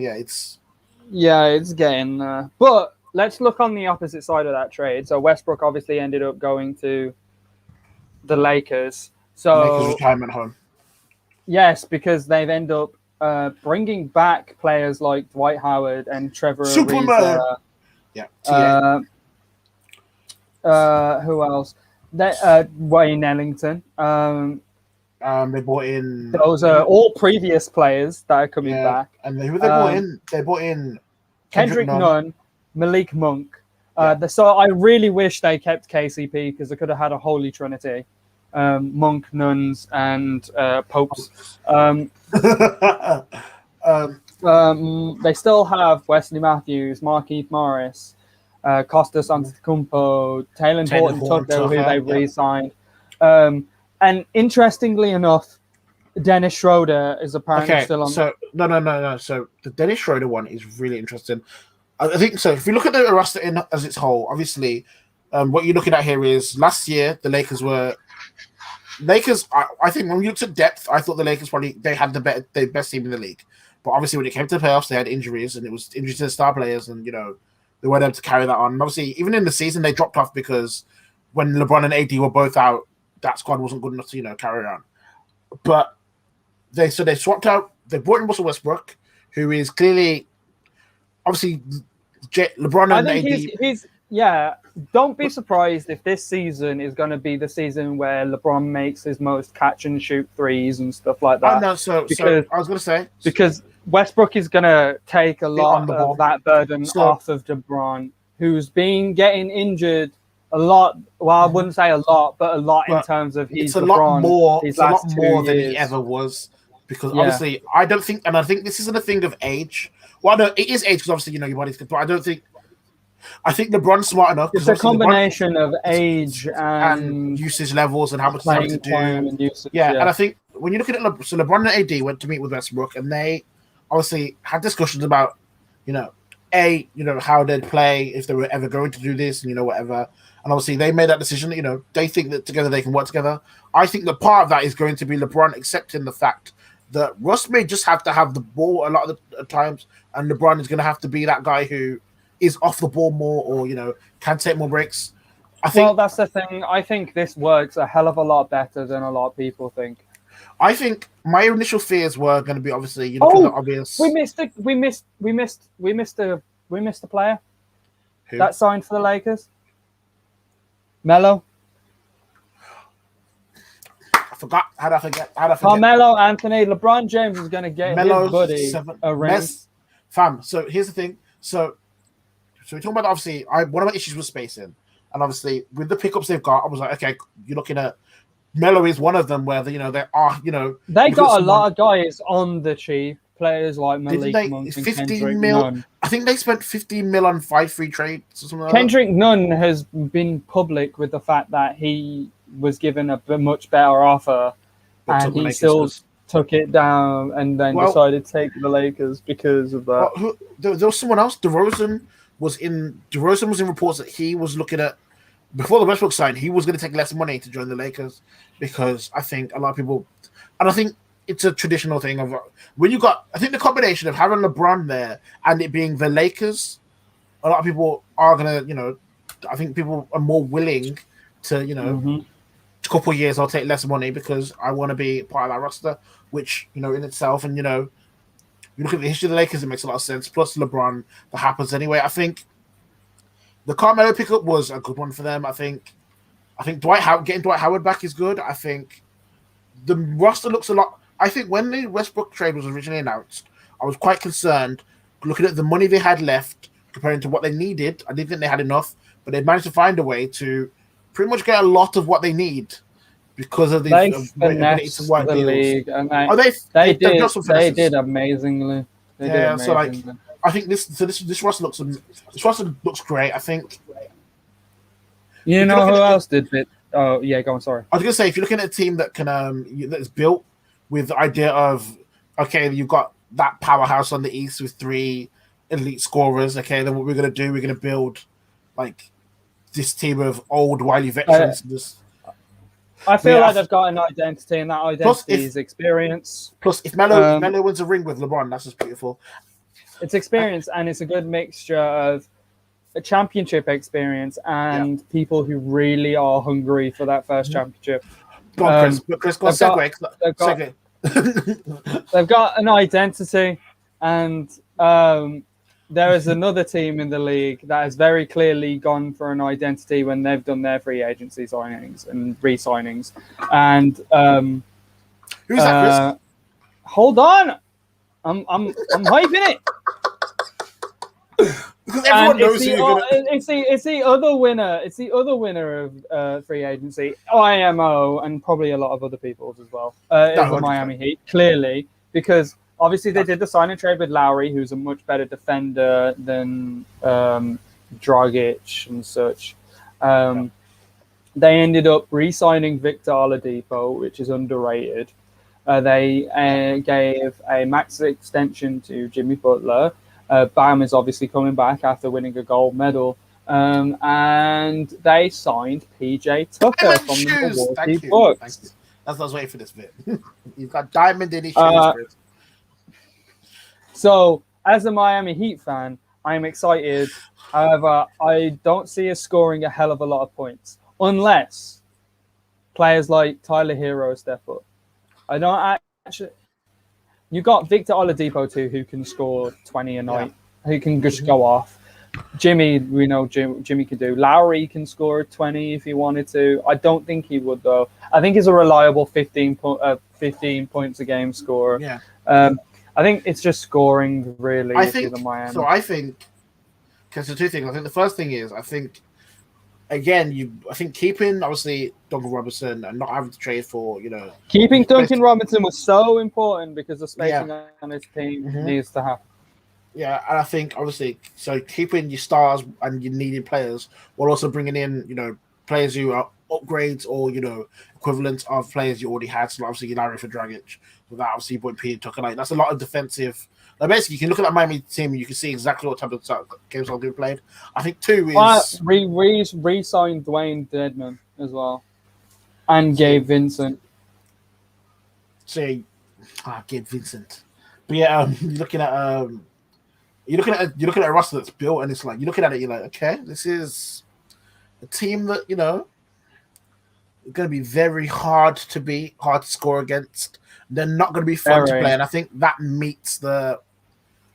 yeah, it's getting there. But let's look on the opposite side of that trade. So Westbrook obviously ended up going to the Lakers. So Lakers retirement home. Yes, because they've ended up bringing back players like Dwight Howard and Trevor Superman. Ariza. Who else? Wayne Ellington. They brought in. Those are all previous players that are coming back. And who they brought in? They brought in Kendrick Nunn, Malik Monk. So I really wish they kept KCP because they could have had a holy trinity. Monk, Nuns, and Popes. They still have Wesley Matthews, Markieff Morris, Costas Antetokounmpo, Taylor Horton-Tucker, who they re-signed. And interestingly enough, Dennis Schroeder is apparently still on. So no. So the Dennis Schroeder one is really interesting. I think so. If you look at the roster as its whole, obviously, what you're looking at here is last year the Lakers. I think when you looked at depth, I thought the Lakers they had the best team in the league. But obviously, when it came to the playoffs, they had injuries, and it was injuries to the star players, and they weren't able to carry that on. And obviously, even in the season, they dropped off because when LeBron and AD were both out, that squad wasn't good enough to carry on. But they swapped out. They brought in Russell Westbrook, who is clearly, obviously, LeBron and AD. Don't be surprised if this season is going to be the season where LeBron makes his most catch and shoot threes and stuff like that. So I was going to say because Westbrook is going to take a lot of that burden off of LeBron, who's been getting injured a lot. Well, I wouldn't say a lot, but a lot in terms of it's a lot more than he ever was. Because obviously, I don't think, and I think this isn't a thing of age. Well, no, it is age because obviously your body's good, but I don't think. I think LeBron's smart enough. It's a combination of age and usage levels and how much time to do. And I think when you're looking at LeBron and AD went to meet with Westbrook, and they obviously had discussions about, how they'd play if they were ever going to do this, and whatever. And obviously they made that decision that they think that together they can work together. I think that part of that is going to be LeBron accepting the fact that Russ may just have to have the ball a lot of the times, and LeBron is going to have to be that guy who is off the ball more, or can take more breaks. Well, that's the thing. I think this works a hell of a lot better than a lot of people think. I think my initial fears were going to be obviously the obvious. We missed a player Who? that signed for the Lakers. Melo. I forgot. How did I forget? Carmelo Anthony. LeBron James is going to get his buddy a ring. Fam. So here's the thing. So we're talking about obviously. One of my issues was spacing, and obviously with the pickups they've got, I was like, okay, you're looking at. Melo is one of them where they are they got a lot of guys on the cheap players like Malik Monk and Kendrick Nunn. I think they spent 15 mil on 5 free trades or something like Kendrick Nunn has been public with the fact that he was given a much better offer and he still took it down and then decided to take the Lakers because of that. There was someone else. DeRozan was in reports that he was looking at before the Westbrook sign, he was going to take less money to join the Lakers because I think a lot of people, and I think it's a traditional thing of when you got, I think the combination of having LeBron there and it being the Lakers, a lot of people are going to, I think people are more willing to, a couple of years I'll take less money because I want to be part of that roster, which, in itself, and, you look at the history of the Lakers, it makes a lot of sense. Plus LeBron, that happens anyway. I think the Carmelo pickup was a good one for them. I think getting Dwight Howard back is good. I think the roster looks a lot. I think when the Westbrook trade was originally announced, I was quite concerned looking at the money they had left comparing to what they needed. I didn't think they had enough, but they managed to find a way to pretty much get a lot of what they need because of the league. And they did amazingly. They did amazingly. So I think this roster looks great. I think. You know who else did it? Oh yeah, go on. Sorry. I was gonna say if you're looking at a team that can that's built with the idea of you've got that powerhouse on the East with 3 elite scorers. Okay, then what we're gonna do? We're gonna build like this team of old wily veterans. I feel like they've got an identity, and that identity is experience. Plus, if Melo wins a ring with LeBron, that's just beautiful. It's experience, and it's a good mixture of a championship experience and people who really are hungry for that first championship. Go on, Chris, go on, segue. They've got an identity, and there is another team in the league that has very clearly gone for an identity when they've done their free agency signings and re-signings. And who's that, Chris? Hold on, I'm hyping it. Because everyone knows it's the other winner. It's the other winner of free agency, IMO, and probably a lot of other people's as well. Is the Miami Heat, clearly, because obviously they did the sign and trade with Lowry, who's a much better defender than Dragic and such. They ended up re-signing Victor Oladipo, which is underrated. They gave a max extension to Jimmy Butler. Bam is obviously coming back after winning a gold medal. And they signed PJ Tucker from the Milwaukee Bucks. That's what I was waiting for this bit. You've got diamond in his shoes. So, as a Miami Heat fan, I'm excited. However, I don't see us scoring a hell of a lot of points unless players like Tyler Hero step up. I don't actually. You got Victor Oladipo too, who can score 20 a night, who can just go off. Jimmy, we know Jimmy can do. Lowry can score 20 if he wanted to. I don't think he would though. I think he's a reliable 15 points a game scorer. Yeah. I think it's just scoring really. I think the Miami. So. I think because the two things. I think the first thing is I think keeping obviously Duncan Robinson and not having to trade for keeping Duncan Robinson was so important because the spacing on his team needs to happen. Yeah, and I think obviously so keeping your stars and your needed players while also bringing in players who are upgrades or equivalents of players you already had. So obviously Larry for Dragic, without obviously Boyd P and Tucker. Like that's a lot of defensive. Like basically, you can look at that Miami team and you can see exactly what type of games are being played. I think 2 is re-signed Dwayne Dedman as well, and Gabe Vincent. Gabe Vincent. But yeah, you're looking at a roster that's built, and it's like you're looking at it, you're like, okay, this is a team that is going to be very hard to beat, hard to score against. They're not going to be fun to play, and I think that meets the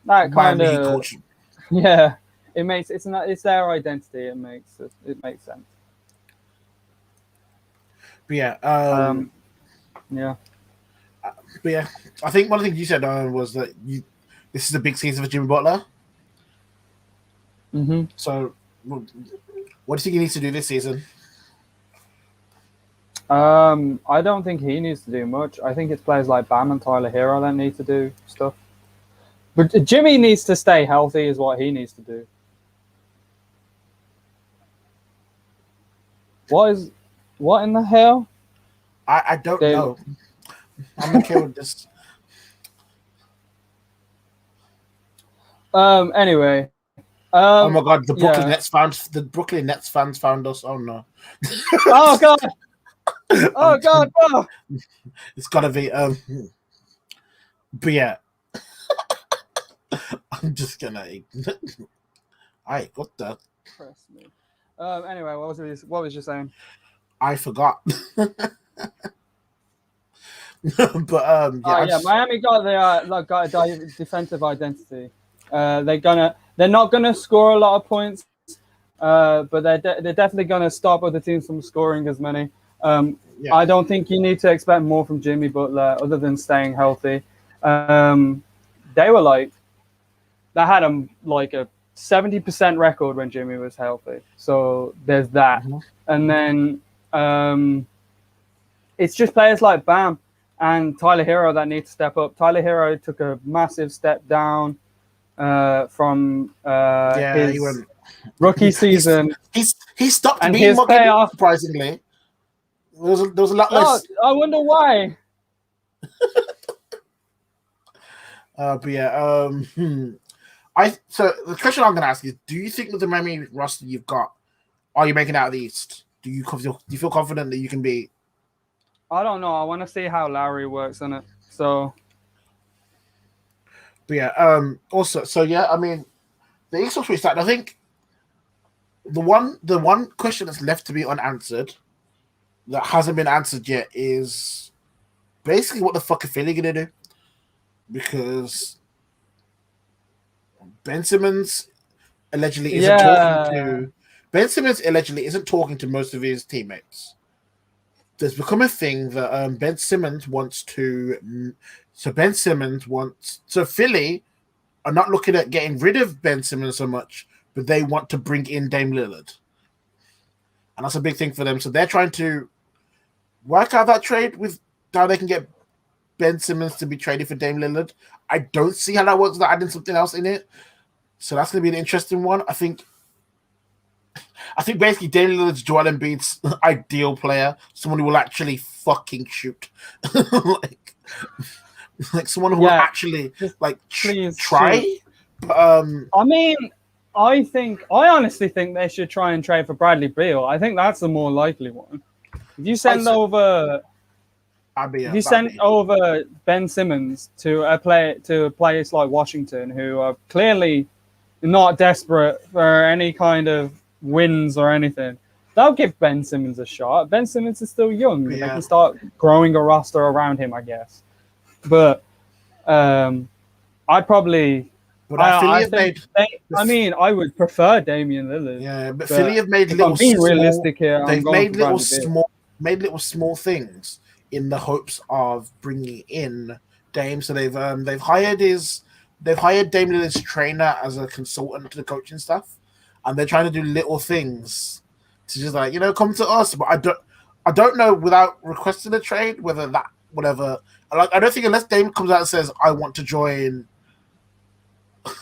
that kind Miami of culture. Yeah, it's their identity. It makes sense. But yeah, yeah. But yeah, I think one of the things you said was that this is a big season for Jimmy Butler. Mm-hmm. So, what do you think he needs to do this season? I don't think he needs to do much. I think it's players like Bam and Tyler Hero that need to do stuff. But Jimmy needs to stay healthy is what he needs to do. What in the hell? I don't know. I'm okay with this. Anyway. Oh my god, the Brooklyn Nets fans found us. Oh no. Oh god. Oh god, no. It's gotta be but yeah. I'm just gonna I got that. Press me. Anyway, what was you saying? I forgot. But Miami got a defensive identity. They're not gonna score a lot of points, but they're definitely gonna stop other teams from scoring as many. I don't think you need to expect more from Jimmy Butler other than staying healthy. They had a 70% record when Jimmy was healthy, so there's that. Mm-hmm. And then it's just players like Bam and Tyler Hero that need to step up. Tyler Hero took a massive step down from his rookie season. He stopped being more good, surprisingly. There was a lot less. I wonder why. But yeah, so the question I'm going to ask is: do you think with the Miami roster you've got, are you making it out of the East? Do you feel confident that you can be? I don't know. I want to see how Lowry works in it. So, but yeah. Also, so yeah, I mean, the East was pretty stacked. I think the one question that's left to be unanswered, that hasn't been answered yet, is basically what the fuck are Philly gonna do? Because Ben Simmons allegedly isn't talking to most of his teammates. There's become a thing that Ben Simmons wants to. So Philly are not looking at getting rid of Ben Simmons so much, but they want to bring in Dame Lillard, and that's a big thing for them. So they're trying to work out that trade with how they can get Ben Simmons to be traded for Dame Lillard. I don't see how that works without adding something else in it. So that's going to be an interesting one. I think basically Dame Lillard's Joel Embiid's ideal player, someone who will actually fucking shoot, like someone who will actually try. I mean, I honestly think they should try and trade for Bradley Beal. I think that's the more likely one. If you send over Ben Simmons to a place like Washington, who are clearly not desperate for any kind of wins or anything, they'll give Ben Simmons a shot. Ben Simmons is still young. Yeah. They can start growing a roster around him, I guess. But I'd probably. But I would prefer Damian Lillard. Yeah, but Philly have made little. Being realistic here, they've made little small things in the hopes of bringing in Dame. So they've hired Dame Lillard's trainer as a consultant to the coaching staff, and they're trying to do little things to just come to us. But I don't know without requesting a trade whether that whatever. I don't think unless Dame comes out and says I want to join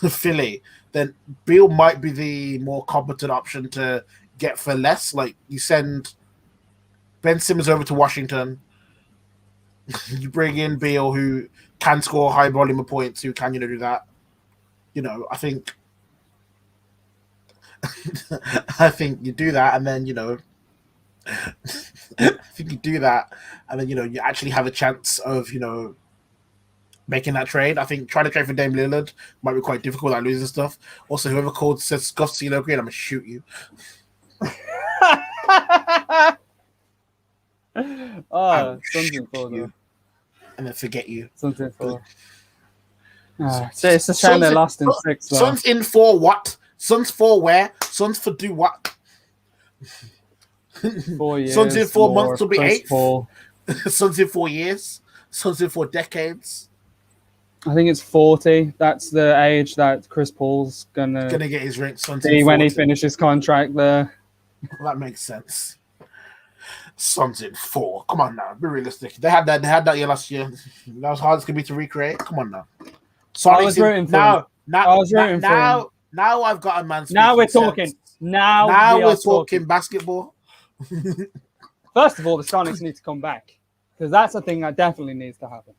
Philly, then Beal might be the more competent option to get for less. Like you send Ben Simmons over to Washington. You bring in Beal, who can score high volume of points, who can do that. I think you do that, and then I think you do that, and then you actually have a chance of making that trade. I think trying to trade for Dame Lillard might be quite difficult without losing stuff. Also, whoever says Scuff CeeLo Green, I'm gonna shoot you. Oh, Suns in 4 though. And then forget you. Suns in 4. It's a shame they lost in 6 though. Suns in 4 what? Suns for where? Suns for do what? 4 years. Suns in 4 months will be Chris 8th. Paul. Suns in 4 years. Suns in 4 decades. I think it's 40. That's the age that Chris Paul's gonna get his ring. Suns be in when he 40. finishes contract there. Well, that makes sense. Suns in 4. Come on now, be realistic. They had that year last year. That was hard as could be to recreate. Come on now. I was rooting for him. Now I've got a man. Now we're talking. Now we're talking basketball. First of all, the Sonics need to come back because that's a thing that definitely needs to happen.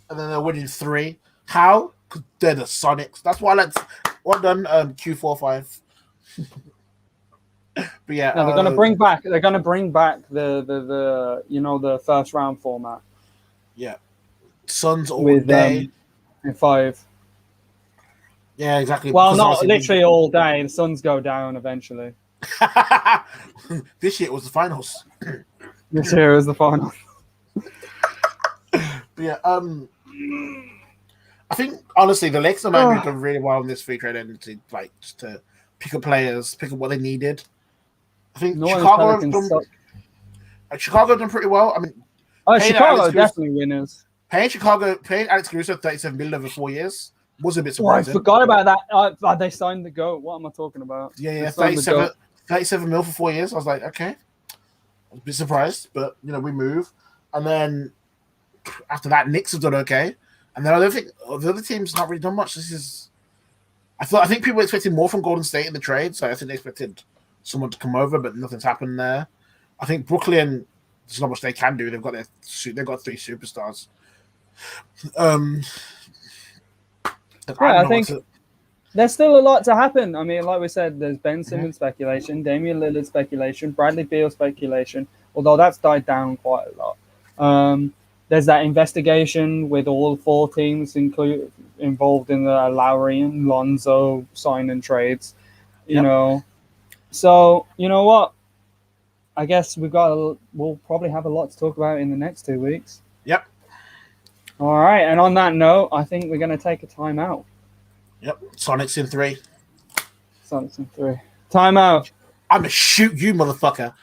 And then they're winning 3. How? Because they're the Sonics. That's why let's. Well done, Q45. But yeah, no, they're gonna bring back. They're gonna bring back the first round format. Yeah, Suns all with day in 5. Yeah, exactly. Well, not literally all day. The Suns go down eventually. This year it was the finals. This year is the final. Yeah, I think honestly the Lakers have done really well in this free trade entity, like just to pick up players, pick up what they needed. I think Chicago have done pretty well. I mean, Chicago are definitely winners. Paying Alex Caruso $37 million over 4 years was a bit surprising. I forgot about that. They signed the GOAT. What am I talking about? Yeah, 37 mil for 4 years. I was like, okay, I was a bit surprised, but we move, and then after that, Knicks have done okay, and then I don't think the other teams not really done much. I think people were expecting more from Golden State in the trade, so I think they expected someone to come over, but nothing's happened there. I think Brooklyn, there's not much they can do. They've got 3 superstars. I think there's still a lot to happen. I mean, like we said, there's Ben Simmons speculation, Damian Lillard speculation, Bradley Beal speculation, although that's died down quite a lot. There's that investigation with all 4 teams involved in the Lowry and Lonzo sign and trades. You know, so you know what? I guess we'll probably have a lot to talk about in the next 2 weeks. Yep. All right, and on that note, I think we're going to take a timeout. Yep. Sonics in 3. Sonics in 3. Timeout. I'm gonna shoot you, motherfucker.